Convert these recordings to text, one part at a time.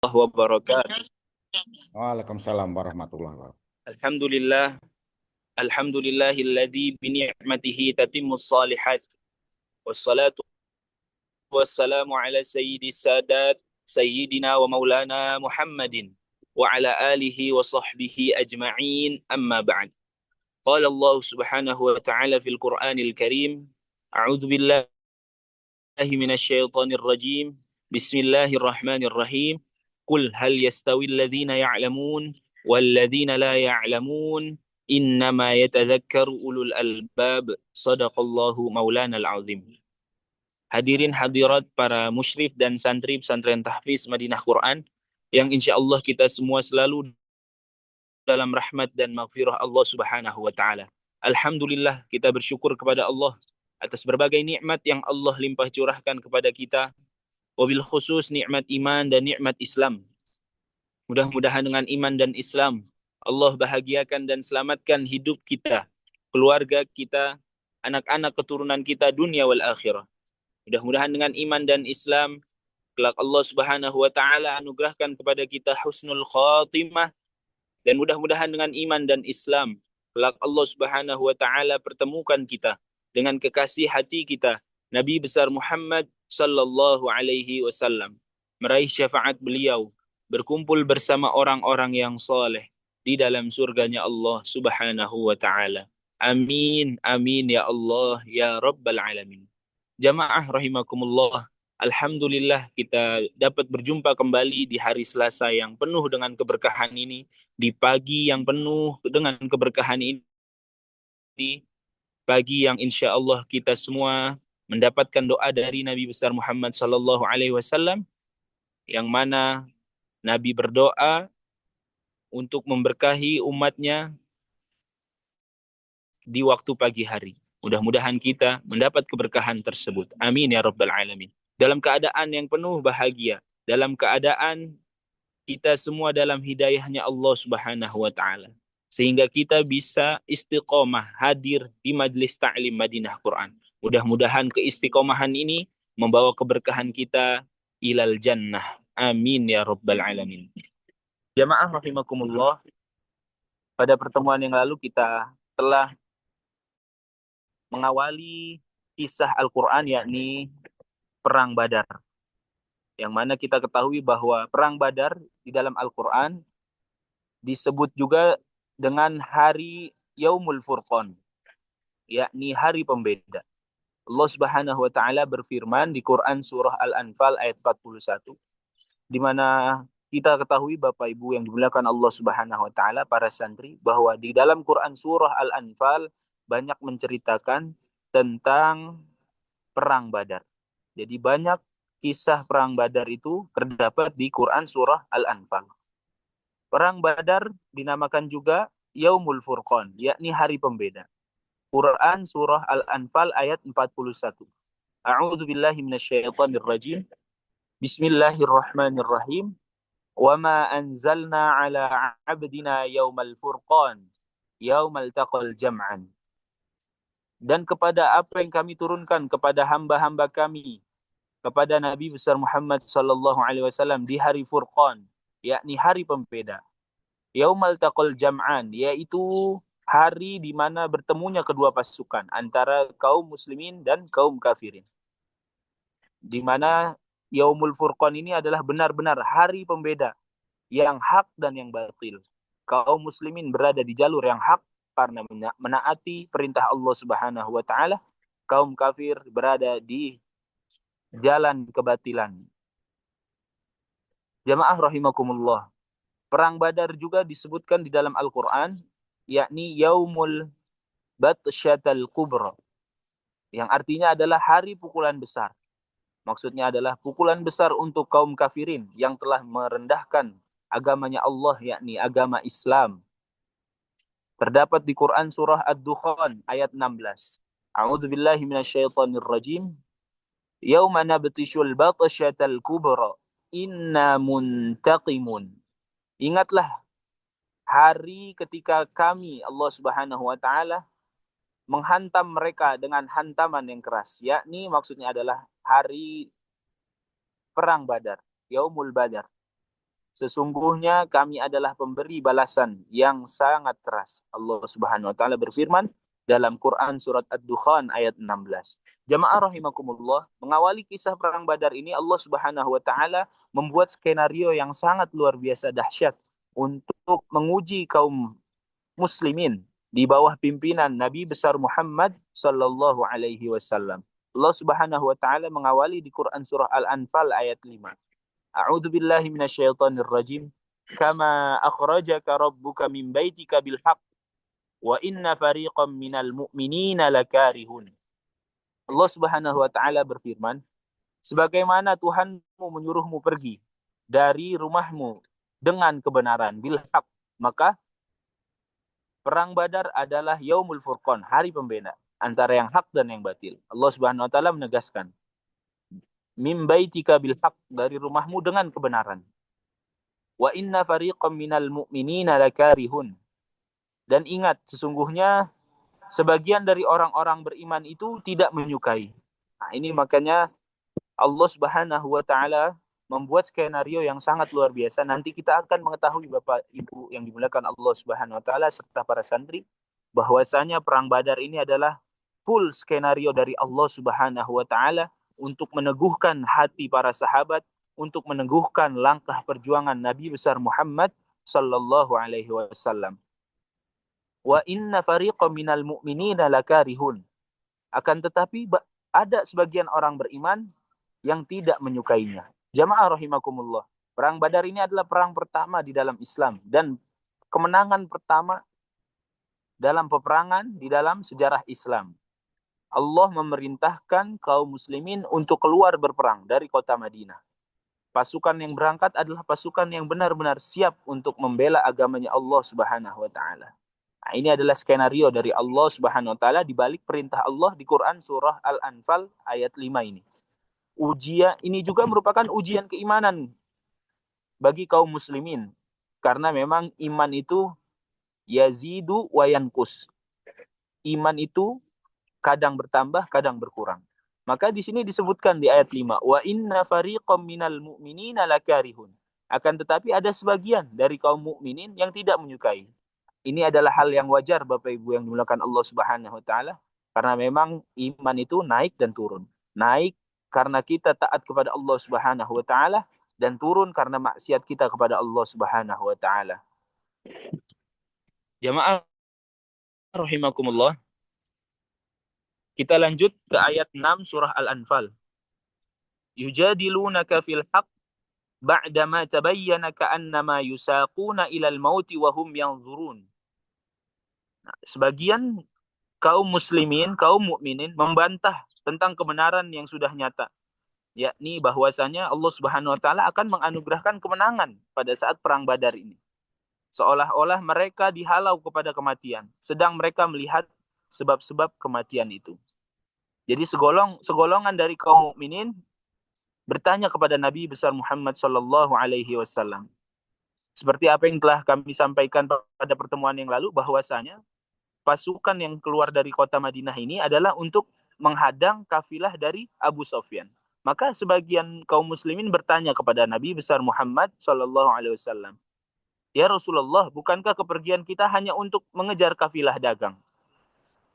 Wabarakatuh. Waalaikumsalam warahmatullahi wabarakatuh. Alhamdulillah, alhamdulillahilladzi bi ni'matihi tatimmus shalihat. Wassalatu wassalamu ala sayyidis sadat sayyidina wa maulana Muhammadin wa ala alihi wa sahbihi ajma'in. Amma ba'd. Qala Allah Subhanahu wa ta'ala fil Qur'anil Karim. A'udzu billahi minasy syaithanir rajim. Bismillahirrahmanirrahim. Qul hal yastawil ladzina ya'lamun wal ladzina la ya'lamun innama yatadzakkaru ulul albab. Shadaqallahu maulana al-azim. Hadirin hadirat para musyrif dan santri pesantren tahfiz Madinah Quran yang insya Allah kita semua selalu dalam rahmat dan maghfirah Allah Subhanahu wa taala. Alhamdulillah kita bersyukur kepada Allah atas berbagai nikmat yang Allah limpah curahkan kepada kita, wabil khusus nikmat iman dan nikmat Islam. Mudah-mudahan dengan iman dan Islam Allah bahagiakan dan selamatkan hidup kita, keluarga kita, anak-anak keturunan kita dunia wal akhirah. Mudah-mudahan dengan iman dan Islam kelak Allah Subhanahu wa taala anugerahkan kepada kita husnul khatimah, dan mudah-mudahan dengan iman dan Islam kelak Allah Subhanahu wa taala pertemukan kita dengan kekasih hati kita Nabi besar Muhammad sallallahu alaihi wasallam, meraih syafaat beliau, berkumpul bersama orang-orang yang saleh di dalam surganya Allah Subhanahu wa taala. Amin amin ya Allah ya rabbal alamin. Jamaah rahimakumullah, alhamdulillah kita dapat berjumpa kembali di hari Selasa yang penuh dengan keberkahan ini, di pagi yang penuh dengan keberkahan ini, pagi yang insya Allah kita semua mendapatkan doa dari Nabi besar Muhammad sallallahu alaihi wasallam, yang mana Nabi berdoa untuk memberkahi umatnya di waktu pagi hari. Mudah-mudahan kita mendapat keberkahan tersebut. Amin ya rabbal alamin. Dalam keadaan yang penuh bahagia, dalam keadaan kita semua dalam hidayahnya Allah Subhanahu wa taala, sehingga kita bisa istiqomah hadir di majlis ta'lim Madinah Quran. Mudah-mudahan keistiqomahan ini membawa keberkahan kita ilal jannah. Amin ya rabbal alamin. Jamaah rahimakumullah, pada pertemuan yang lalu kita telah mengawali kisah Al-Quran, yakni Perang Badar. Yang mana kita ketahui bahwa Perang Badar di dalam Al-Quran disebut juga dengan hari Yaumul Furqan, yakni hari pembeda. Allah Subhanahu wa taala berfirman di Quran surah Al-Anfal ayat 41, di mana kita ketahui Bapak Ibu yang dimuliakan Allah Subhanahu wa taala, para santri, bahwa di dalam Quran surah Al-Anfal banyak menceritakan tentang perang Badar. Jadi banyak kisah perang Badar itu terdapat di Quran surah Al-Anfal. Perang Badar dinamakan juga Yaumul Furqan, yakni hari pembeda. Quran surah Al-Anfal ayat 41. A'udzu billahi minasyaitonir rajim. Bismillahirrahmanirrahim. Wa ma anzalna ala 'abdina yaumal furqan, yaumal taqal jam'an. Dan kepada apa yang kami turunkan kepada hamba-hamba kami, kepada Nabi besar Muhammad sallallahu alaihi wasallam di hari Furqan, yakni hari pembeda. Yaumal taqal jam'an, yaitu hari di mana bertemunya kedua pasukan antara kaum muslimin dan kaum kafirin. Di mana Yaumul Furqan ini adalah benar-benar hari pembeda yang hak dan yang batil. Kaum muslimin berada di jalur yang hak karena menaati perintah Allah Subhanahu wa taala. Kaum kafir berada di jalan kebatilan. Jamaah rahimakumullah. Perang Badar juga disebutkan di dalam Al-Quran, yakni Yaumul Batsyatal Kubra, yang artinya adalah hari pukulan besar. Maksudnya adalah pukulan besar untuk kaum kafirin yang telah merendahkan agamanya Allah, yakni agama Islam. Terdapat di Quran surah Ad-Dukhan ayat 16. A'udzu billahi minasyaitonir rajim. Yauma nabtishul batsyatal kubra inna muntaqimun. Ingatlah hari ketika kami Allah Subhanahu wa taala menghantam mereka dengan hantaman yang keras, yakni maksudnya adalah hari perang Badar, Yaumul Badar. Sesungguhnya kami adalah pemberi balasan yang sangat keras. Allah Subhanahu wa taala berfirman dalam Quran surat Ad-Dukhan ayat 16. Jamaah rahimakumullah, mengawali kisah perang Badar ini Allah Subhanahu wa taala membuat skenario yang sangat luar biasa dahsyat untuk menguji kaum muslimin di bawah pimpinan Nabi besar Muhammad sallallahu alaihi wasallam. Allah Subhanahu wa taala mengawali di Quran surah Al-Anfal ayat 5. A'udzu billahi minasyaitonir rajim. Kama akhrajaka rabbuka min baitika bil haqq wa inna fariqam minal mu'minina lakarihun. Allah Subhanahu wa taala berfirman, sebagaimana Tuhanmu menyuruhmu pergi dari rumahmu dengan kebenaran bil haqq, maka perang Badar adalah Yaumul Furqan, hari pembeda antara yang hak dan yang batil. Allah Subhanahu wa taala menegaskan, mim baitika bil haqq, dari rumahmu dengan kebenaran. Wa inna fariqam minal mu'minina lakarihun. Dan ingat, sesungguhnya sebagian dari orang-orang beriman itu tidak menyukai. Nah, ini makanya Allah Subhanahu wa taala membuat skenario yang sangat luar biasa. Nanti kita akan mengetahui Bapak Ibu yang dimuliakan Allah Subhanahu wa taala serta para santri bahwasanya perang Badar ini adalah full skenario dari Allah Subhanahu wa taala untuk meneguhkan hati para sahabat, untuk meneguhkan langkah perjuangan Nabi besar Muhammad sallallahu alaihi wasallam. Wa inna fariqam minal mu'minina lakarihun. Akan tetapi ada sebagian orang beriman yang tidak menyukainya. Jamaah rahimakumullah. Perang Badar ini adalah perang pertama di dalam Islam dan kemenangan pertama dalam peperangan di dalam sejarah Islam. Allah memerintahkan kaum muslimin untuk keluar berperang dari kota Madinah. Pasukan yang berangkat adalah pasukan yang benar-benar siap untuk membela agamanya Allah Subhanahu wa taala. Nah, ini adalah skenario dari Allah Subhanahu wa taala di balik perintah Allah di Quran surah Al-Anfal ayat 5 ini. Ujian ini juga merupakan ujian keimanan bagi kaum muslimin, karena memang iman itu yazidu wa yanqus. Iman itu kadang bertambah, kadang berkurang. Maka di sini disebutkan di ayat 5, wa inna fariqam minal mu'minina lakarihun. Akan tetapi ada sebagian dari kaum mukminin yang tidak menyukai. Ini adalah hal yang wajar Bapak Ibu yang dimuliakan Allah Subhanahu wa taala, karena memang iman itu naik dan turun. Naik karena kita taat kepada Allah Subhanahu wa taala dan turun karena maksiat kita kepada Allah Subhanahu wa taala. Jamaah rahimakumullah. Kita lanjut ke ayat 6 surah Al-Anfal. Yujadilunaka fil haqq ba'dama tabayyana ka'annama yusaquna ilal mauti wa hum yanzurun. Nah, sebagian kaum muslimin, kaum mukminin membantah tentang kebenaran yang sudah nyata, yakni bahwasanya Allah Subhanahu wa taala akan menganugerahkan kemenangan pada saat perang Badar ini. Seolah-olah mereka dihalau kepada kematian, sedang mereka melihat sebab-sebab kematian itu. Jadi segolongan dari kaum mukminin bertanya kepada Nabi besar Muhammad sallallahu alaihi wasallam. Seperti apa yang telah kami sampaikan pada pertemuan yang lalu, bahwasanya pasukan yang keluar dari kota Madinah ini adalah untuk menghadang kafilah dari Abu Sufyan. Maka sebagian kaum muslimin bertanya kepada Nabi besar Muhammad sallallahu alaihi wasallam, "Ya Rasulullah, bukankah kepergian kita hanya untuk mengejar kafilah dagang?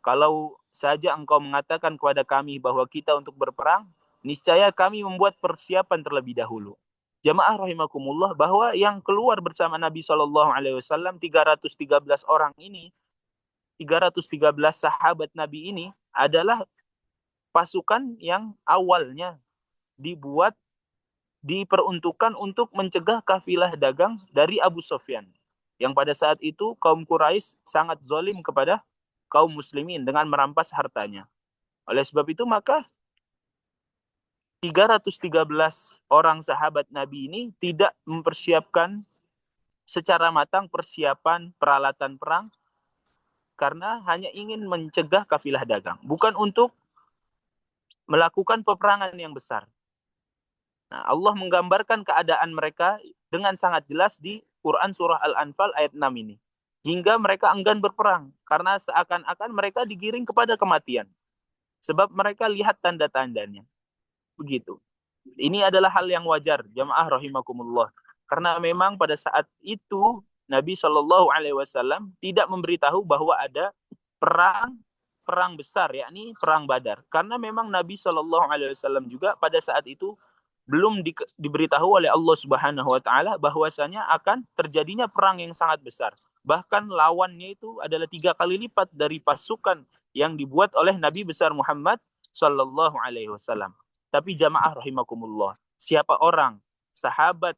Kalau saja engkau mengatakan kepada kami bahwa kita untuk berperang, niscaya kami membuat persiapan terlebih dahulu." Jamaah rahimakumullah, bahwa yang keluar bersama Nabi sallallahu alaihi wasallam 313 orang ini, 313 sahabat Nabi ini adalah pasukan yang awalnya diperuntukkan untuk mencegah kafilah dagang dari Abu Sufyan, yang pada saat itu kaum Quraisy sangat zalim kepada kaum muslimin dengan merampas hartanya. Oleh sebab itu maka 313 orang sahabat Nabi ini tidak mempersiapkan secara matang persiapan peralatan perang, karena hanya ingin mencegah kafilah dagang, bukan untuk melakukan peperangan yang besar. Nah, Allah menggambarkan keadaan mereka dengan sangat jelas di Quran surah Al-Anfal ayat 6 ini. Hingga mereka enggan berperang, karena seakan-akan mereka digiring kepada kematian. Sebab mereka lihat tanda-tandanya. Begitu. Ini adalah hal yang wajar, jamaah rahimakumullah. Karena memang pada saat itu Nabi Shallallahu Alaihi Wasallam tidak memberitahu bahwa ada perang besar, yakni perang Badar. Karena memang Nabi Shallallahu Alaihi Wasallam juga pada saat itu belum diberitahu oleh Allah Subhanahu Wa Taala bahwasanya akan terjadinya perang yang sangat besar. Bahkan lawannya itu adalah 3 kali lipat dari pasukan yang dibuat oleh Nabi besar Muhammad Shallallahu Alaihi Wasallam. Tapi jamaah rahimakumullah, siapa orang sahabat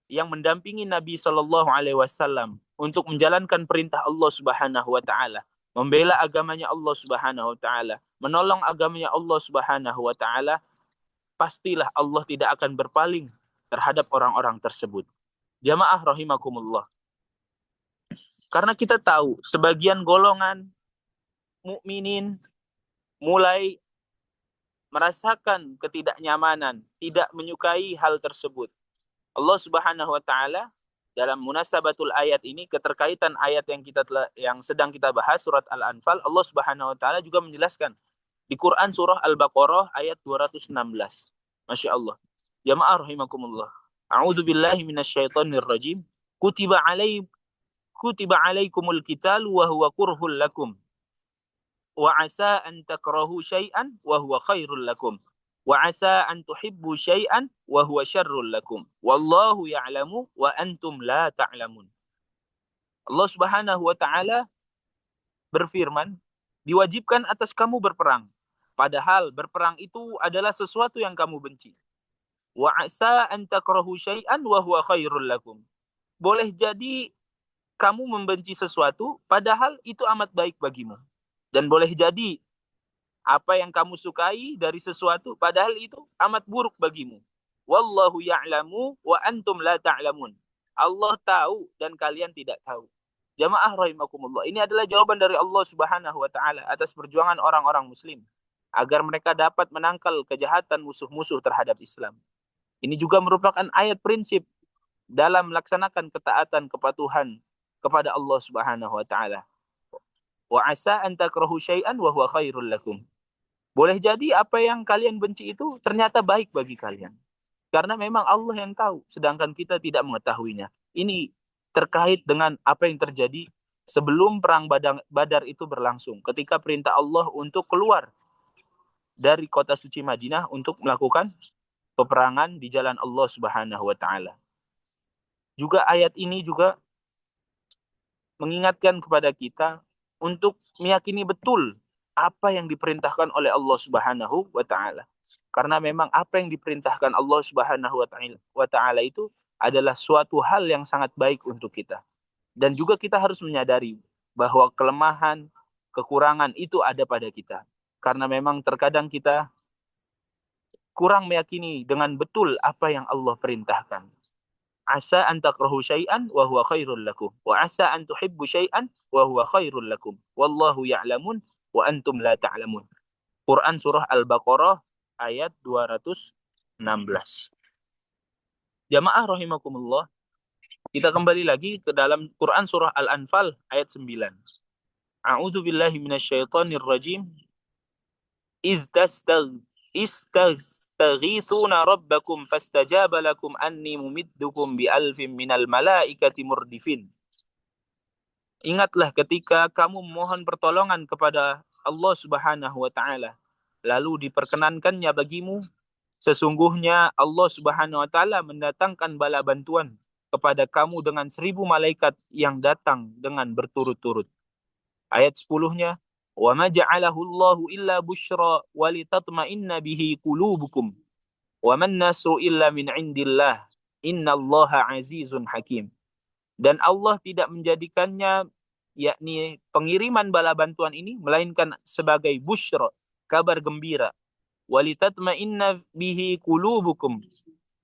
yang mendampingi Nabi Shallallahu Alaihi Wasallam untuk menjalankan perintah Allah Subhanahu Wa Taala, membela agamanya Allah Subhanahu Wa Taala, menolong agamanya Allah Subhanahu Wa Taala, pastilah Allah tidak akan berpaling terhadap orang-orang tersebut. Jamaah rahimakumullah. Karena kita tahu sebagian golongan mukminin mulai merasakan ketidaknyamanan, tidak menyukai hal tersebut. Allah Subhanahu wa taala dalam munasabatul ayat ini, keterkaitan ayat yang sedang kita bahas surat Al-Anfal, Allah Subhanahu wa taala juga menjelaskan di Quran surah Al-Baqarah ayat 216. Masya Allah. Jamaah rahimakumullah. A'udzu billahi minasyaitonir rajim. Kutiba alaikumul qitalu wa huwa kurhul lakum. Wa asa an takrahu syai'an wa huwa khairul lakum. Wa asa an tuhibbu syai'an wa huwa syarrul lakum. Wallahu ya'lamu wa antum la ta'lamun. Allah Subhanahu wa taala berfirman, diwajibkan atas kamu berperang, padahal berperang itu adalah sesuatu yang kamu benci. Wa asa an takrahu syai'an wa huwa khairul lakum. Boleh jadi kamu membenci sesuatu padahal itu amat baik bagimu. Dan boleh jadi apa yang kamu sukai dari sesuatu padahal itu amat buruk bagimu. Wallahu ya'lamu wa antum la ta'lamun. Allah tahu dan kalian tidak tahu. Jamaah rahimakumullah. Ini adalah jawaban dari Allah Subhanahu wa taala atas perjuangan orang-orang muslim agar mereka dapat menangkal kejahatan musuh-musuh terhadap Islam. Ini juga merupakan ayat prinsip dalam melaksanakan ketaatan kepatuhan kepada Allah Subhanahu wa taala. Wa asa an takrahu syai'an wa huwa khairul lakum. Boleh jadi apa yang kalian benci itu ternyata baik bagi kalian. Karena memang Allah yang tahu, sedangkan kita tidak mengetahuinya. Ini terkait dengan apa yang terjadi sebelum perang Badar itu berlangsung. Ketika perintah Allah untuk keluar dari kota suci Madinah untuk melakukan peperangan di jalan Allah Subhanahu wa taala. Juga ayat ini juga mengingatkan kepada kita untuk meyakini betul apa yang diperintahkan oleh Allah Subhanahu wa taala. Karena memang apa yang diperintahkan Allah Subhanahu wa taala itu adalah suatu hal yang sangat baik untuk kita. Dan juga kita harus menyadari bahwa kelemahan, kekurangan itu ada pada kita. Karena memang terkadang kita kurang meyakini dengan betul apa yang Allah perintahkan. Asa an takrahu syai'an wa huwa khairul lakum wa asa an tuhibbu syai'an wa huwa khairul lakum wallahu ya'lamun wa antum la ta'lamun. Quran surah Al-Baqarah ayat 216. Jamaah rahimakumullah, kita kembali lagi ke dalam Quran surah Al-Anfal ayat 9. A'udzu billahi minasyaitonir rajim. Idz taghithuna rabbakum fastajaba lakum anni mumiddukum bi alfin minal malaikati murdifin. Ingatlah ketika kamu memohon pertolongan kepada Allah Subhanahu wa taala, lalu diperkenankannya bagimu, sesungguhnya Allah Subhanahu wa taala mendatangkan bala bantuan kepada kamu dengan 1000 malaikat yang datang dengan berturut-turut. Ayat 10-nya, wa ma ja'alahu Allahu illa busyra wa litatma'inna bihi qulubukum wa man nasru illa min indillah innallaha azizun hakim. Dan Allah tidak menjadikannya yakni pengiriman bala bantuan ini melainkan sebagai busyra, kabar gembira, wa litatma'inna bihi qulubukum,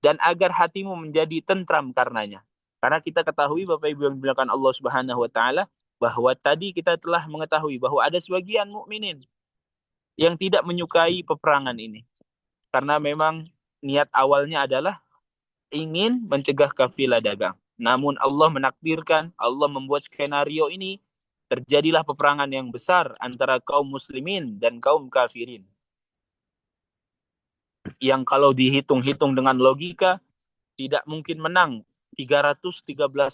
dan agar hatimu menjadi tentram karenanya. Karena kita ketahui Bapak Ibu yang dimuliakan Allah Subhanahu wa taala bahwa tadi kita telah mengetahui bahwa ada sebagian mukminin yang tidak menyukai peperangan ini. Karena memang niat awalnya adalah ingin mencegah kafilah dagang. Namun Allah menakdirkan, Allah membuat skenario ini, terjadilah peperangan yang besar antara kaum muslimin dan kaum kafirin. Yang kalau dihitung-hitung dengan logika, tidak mungkin menang 313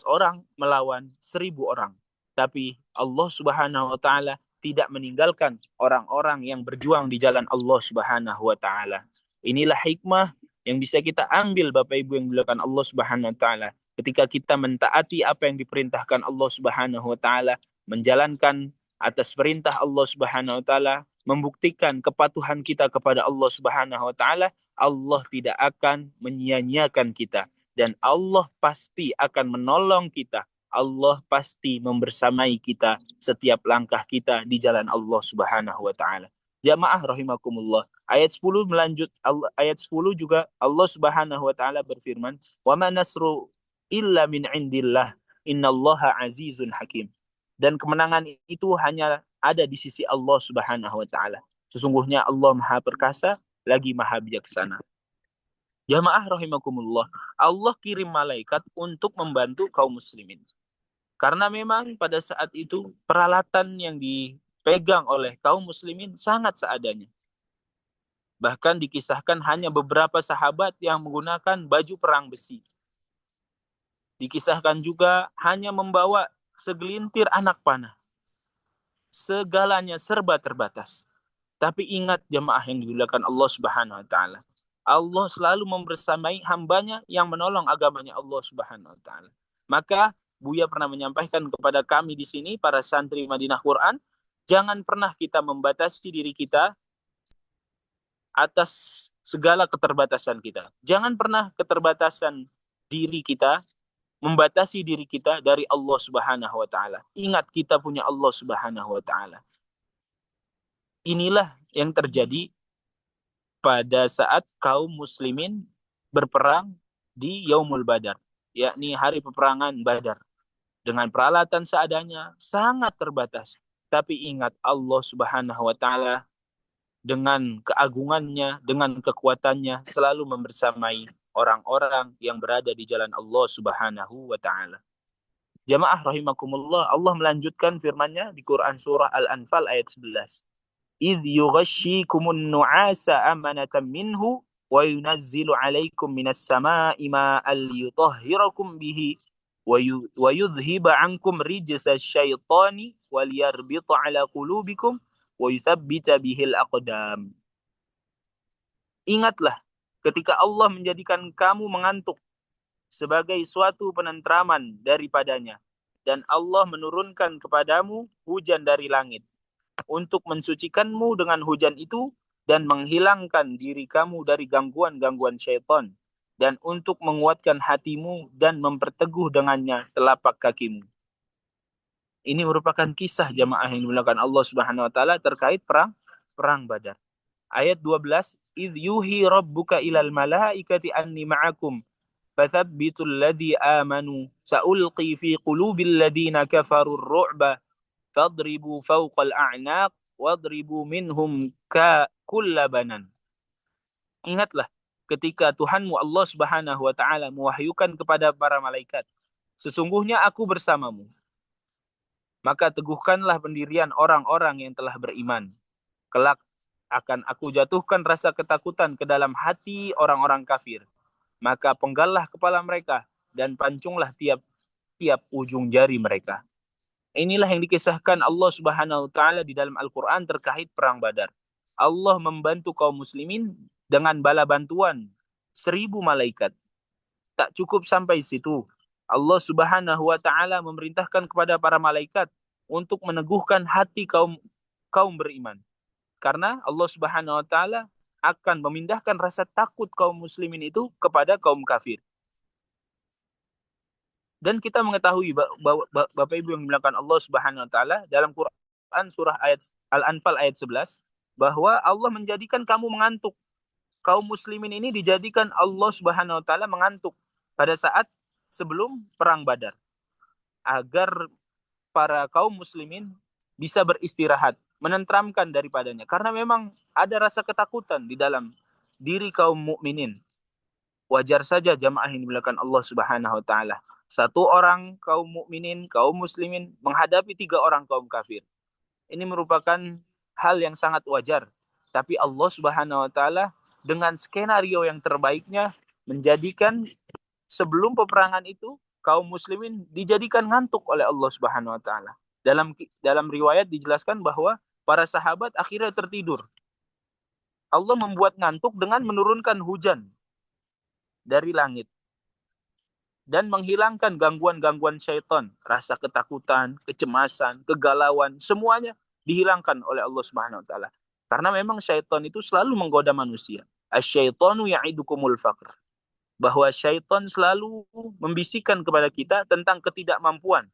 orang melawan 1.000 orang. Tapi Allah Subhanahu wa taala tidak meninggalkan orang-orang yang berjuang di jalan Allah Subhanahu wa taala. Inilah hikmah yang bisa kita ambil Bapak Ibu yang dimuliakan Allah Subhanahu wa taala. Ketika kita mentaati apa yang diperintahkan Allah Subhanahu wa taala, menjalankan atas perintah Allah Subhanahu wa taala, membuktikan kepatuhan kita kepada Allah Subhanahu wa taala, Allah tidak akan menyia-nyiakan kita dan Allah pasti akan menolong kita. Allah pasti membersamai kita setiap langkah kita di jalan Allah Subhanahu wa taala. Jamaah rahimakumullah. Ayat 10 melanjut ayat 10 juga Allah Subhanahu wa taala berfirman, "Wa ma nasru illa min indillah. Innallaha azizun hakim." Dan kemenangan itu hanya ada di sisi Allah Subhanahu wa taala. Sesungguhnya Allah Maha Perkasa lagi Maha Bijaksana. Jamaah rahimakumullah, Allah kirim malaikat untuk membantu kaum muslimin. Karena memang pada saat itu peralatan yang dipegang oleh kaum muslimin sangat seadanya. Bahkan dikisahkan hanya beberapa sahabat yang menggunakan baju perang besi. Dikisahkan juga hanya membawa segelintir anak panah. Segalanya serba terbatas. Tapi ingat jemaah yang dimuliakan Allah Subhanahu wa taala. Allah selalu membersamai hambanya yang menolong agamanya Allah Subhanahu wa taala. Maka Buya pernah menyampaikan kepada kami di sini para santri Madinah Quran, jangan pernah kita membatasi diri kita atas segala keterbatasan kita. Jangan pernah keterbatasan diri kita membatasi diri kita dari Allah Subhanahu wa taala. Ingat kita punya Allah Subhanahu wa taala. Inilah yang terjadi pada saat kaum muslimin berperang di Yaumul Badar, yakni hari peperangan Badar. Dengan peralatan seadanya, sangat terbatas. Tapi ingat Allah Subhanahu wa taala dengan keagungannya, dengan kekuatannya selalu membersamai orang-orang yang berada di jalan Allah Subhanahu wa taala. Jamaah rahimakumullah, Allah melanjutkan firman-Nya di Quran surah Al-Anfal ayat 11. إذ يغشيكم النعاس أمنة منه وينزل عليكم من السماء ماء ليطهركم به ويذهب عنكم رجس الشيطان وليربط على قلوبكم ويثبت به الأقدام. Ingatlah ketika Allah menjadikan kamu mengantuk sebagai suatu penentraman daripadanya dan Allah menurunkan kepadamu hujan dari langit untuk mensucikanmu dengan hujan itu dan menghilangkan diri kamu dari gangguan-gangguan syaitan dan untuk menguatkan hatimu dan memperteguh dengannya telapak kakimu. Ini merupakan kisah jamaah yang dimuliakan Allah Subhanahu wa taala terkait perang Badar. Ayat 12, "Idh yuhi rabbuka ilal malaikati anni ma'akum fathabbitul ladzi amanu sa'ulqi fi qulubil ladzina kafarur ru'ba fadribu fawqal a'naq wadribu minhum kulla banan." Ingatlah ketika Tuhanmu Allah Subhanahu wa taala mewahyukan kepada para malaikat, sesungguhnya aku bersamamu. Maka teguhkanlah pendirian orang-orang yang telah beriman. Kelak akan aku jatuhkan rasa ketakutan ke dalam hati orang-orang kafir. Maka penggallah kepala mereka dan pancunglah tiap ujung jari mereka. Inilah yang dikisahkan Allah Subhanahu wa taala di dalam Al-Qur'an terkait perang Badar. Allah membantu kaum muslimin dengan bala bantuan 1.000 malaikat. Tak cukup sampai situ. Allah Subhanahu wa taala memerintahkan kepada para malaikat untuk meneguhkan hati kaum beriman. Karena Allah Subhanahu wa taala akan memindahkan rasa takut kaum muslimin itu kepada kaum kafir. Dan kita mengetahui Bapak Ibu yang dimuliakan Allah Subhanahu wa taala dalam Quran surah Al-Anfal ayat 11 bahwa Allah menjadikan kamu mengantuk. Kaum muslimin ini dijadikan Allah Subhanahu wa taala mengantuk pada saat sebelum perang Badar agar para kaum muslimin bisa beristirahat, menentramkan daripadanya karena memang ada rasa ketakutan di dalam diri kaum mukminin. Wajar saja jamaah yang dimuliakan Allah Subhanahu wa taala. Satu orang kaum mukminin, kaum muslimin menghadapi 3 orang kaum kafir. Ini merupakan hal yang sangat wajar. Tapi Allah Subhanahu wa taala dengan skenario yang terbaiknya menjadikan sebelum peperangan itu kaum muslimin dijadikan ngantuk oleh Allah Subhanahu wa taala. Dalam riwayat dijelaskan bahwa para sahabat akhirnya tertidur. Allah membuat ngantuk dengan menurunkan hujan dari langit dan menghilangkan gangguan-gangguan syaitan, rasa ketakutan, kecemasan, kegalauan, semuanya dihilangkan oleh Allah Subhanahu wa taala. Karena memang syaitan itu selalu menggoda manusia. Asyaitanu ya'idukumul faqr. Bahwa syaitan selalu membisikkan kepada kita tentang ketidakmampuan,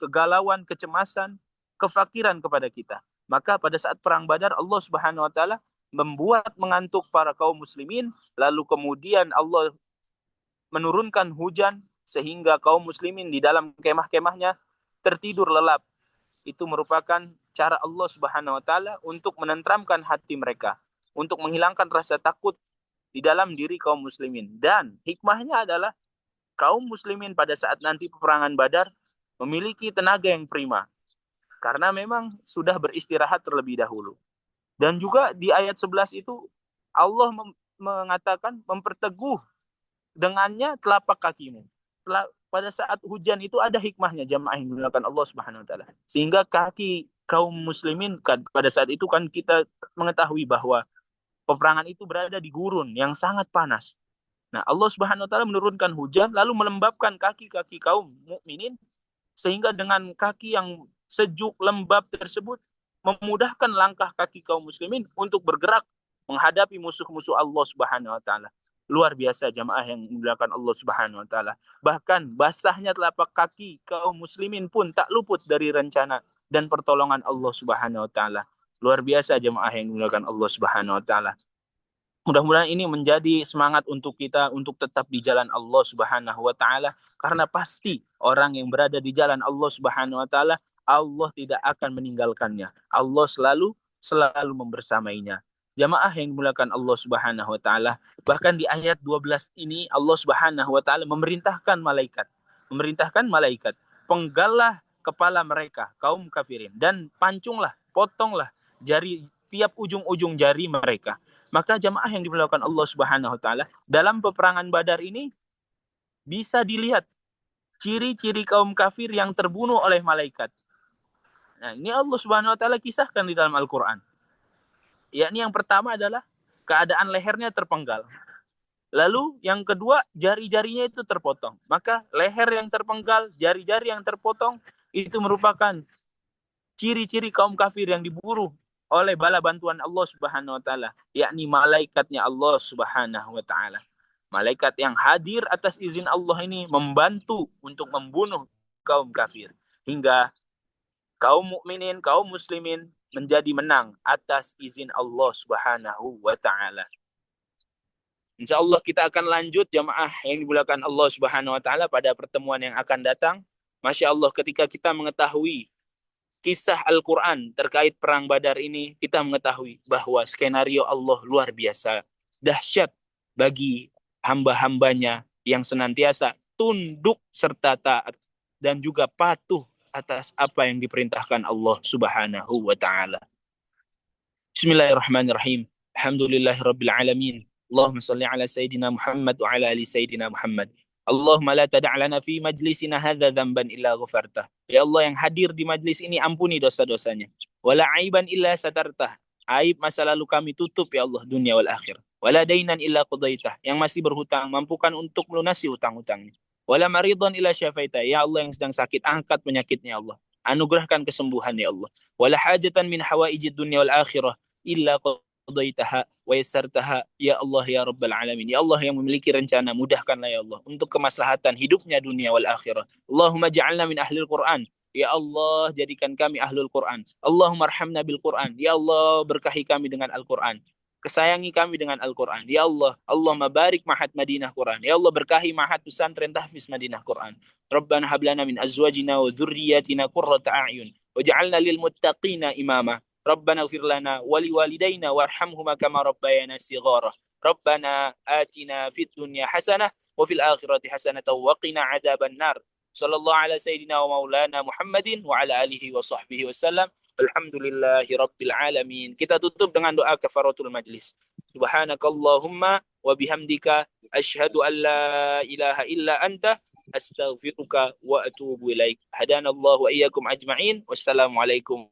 kegalauan, kecemasan, kefakiran kepada kita. Maka pada saat perang Badar Allah Subhanahu wa taala membuat mengantuk para kaum muslimin, lalu kemudian Allah menurunkan hujan sehingga kaum muslimin di dalam kemah-kemahnya tertidur lelap. Itu merupakan cara Allah Subhanahu wa taala untuk menenteramkan hati mereka, untuk menghilangkan rasa takut di dalam diri kaum muslimin. Dan hikmahnya adalah kaum muslimin pada saat nanti peperangan Badar memiliki tenaga yang prima karena memang sudah beristirahat terlebih dahulu. Dan juga di ayat 11 itu Allah mengatakan memperteguh dengannya telapak kakimu. Pada saat hujan itu ada hikmahnya jamaah yang dilakukan Allah Subhanahu wa taala. Sehingga kaki kaum muslimin pada saat itu kan kita mengetahui bahwa peperangan itu berada di gurun yang sangat panas. Nah, Allah Subhanahu wa taala menurunkan hujan lalu melembabkan kaki-kaki kaum mukminin sehingga dengan kaki yang sejuk lembab tersebut memudahkan langkah kaki kaum muslimin untuk bergerak menghadapi musuh-musuh Allah Subhanahu wa taala. Luar biasa jamaah yang dimuliakan Allah Subhanahu wa taala. Bahkan basahnya telapak kaki kaum muslimin pun tak luput dari rencana dan pertolongan Allah Subhanahu wa taala. Luar biasa jamaah yang dimuliakan Allah Subhanahu wa taala. Mudah-mudahan ini menjadi semangat untuk kita untuk tetap di jalan Allah Subhanahu wa taala karena pasti orang yang berada di jalan Allah Subhanahu wa taala Allah tidak akan meninggalkannya. Allah selalu membersamainya. Jamaah yang dimuliakan Allah Subhanahu wa taala, bahkan di ayat 12 ini Allah Subhanahu wa taala memerintahkan malaikat, penggallah kepala mereka kaum kafirin dan pancunglah, potonglah tiap ujung-ujung jari mereka. Maka jamaah yang dimuliakan Allah Subhanahu wa taala, dalam peperangan Badar ini bisa dilihat ciri-ciri kaum kafir yang terbunuh oleh malaikat. Nah, ini Allah Subhanahu wa taala kisahkan di dalam Al-Qur'an. Yakni yang pertama adalah keadaan lehernya terpenggal. Lalu yang kedua, jari-jarinya itu terpotong. Maka leher yang terpenggal, jari-jari yang terpotong itu merupakan ciri-ciri kaum kafir yang diburu oleh bala bantuan Allah Subhanahu wa taala, yakni malaikatnya Allah Subhanahu wa taala. Malaikat yang hadir atas izin Allah ini membantu untuk membunuh kaum kafir hingga kaum mukminin, kaum muslimin menjadi menang atas izin Allah Subhanahu wa taala. Insyaallah kita akan lanjut jamaah yang dimuliakan Allah Subhanahu wa taala pada pertemuan yang akan datang. Masya Allah, ketika kita mengetahui kisah Al-Quran terkait perang Badar ini, kita mengetahui bahwa skenario Allah luar biasa dahsyat bagi hamba-hambanya yang senantiasa tunduk serta taat dan juga patuh atas apa yang diperintahkan Allah Subhanahu wa taala. Bismillahirrahmanirrahim. Alhamdulillahirabbil alamin. Allahumma shalli ala sayidina Muhammad wa ala ali sayidina Muhammad. Allahumma la tada' lana fi majlisina hadza dzamban illa ghafartah. Ya Allah, yang hadir di majlis ini ampuni dosa-dosanya. Wala aiban illa satartah. Aib masa lalu kami tutup ya Allah dunia wal akhir. Wala dainan illa qadaitah. Yang masih berhutang mampukan untuk melunasi hutang-hutangnya. Wala maridhan illa syafaitah. Ya Allah, yang sedang sakit angkat penyakitnya Allah. Anugerahkan kesembuhan ya Allah. Wala hajatan min hawaijid dunia wal akhirah illa qadaitaha wa yassartaha ya Allah ya rabbal alamin. Ya Allah yang memiliki rencana, mudahkanlah ya Allah untuk kemaslahatan hidupnya dunia wal akhirah. Allahumma ja'alna min ahlil Qur'an. Ya Allah, jadikan kami ahlul Qur'an. Allahumma arhamna bil Qur'an. Ya Allah, berkahi kami dengan Al-Qur'an. Kesayangi kami dengan Al-Qur'an. Ya Allah, Allahumma barik Mahat Madinah Qur'an. Ya Allah, berkahi Mahat Pesantren Tahfiz Madinah Qur'an. Rabbana hab lana min azwajina wa dhurriyyatina qurrata a'yun waj'alna lil muttaqina imama. ربنا اغفر لنا ولوالدينا وارحمهما كما ربيانا صغارا ربنا آتنا في الدنيا حسنة وفي الآخرة حسنة وقنا عذاب النار صلى الله على سيدنا ومولانا محمد وعلى آله وصحبه وسلم الحمد لله رب العالمين. Kita tutup dengan doa kafaratul majlis. Subhanakallahumma wa bihamdika asyhadu an la ilaha illa anta astaghfiruka wa atubu ilaik. Hadanallahu wa iyyakum ajma'in. Wassalamualaikum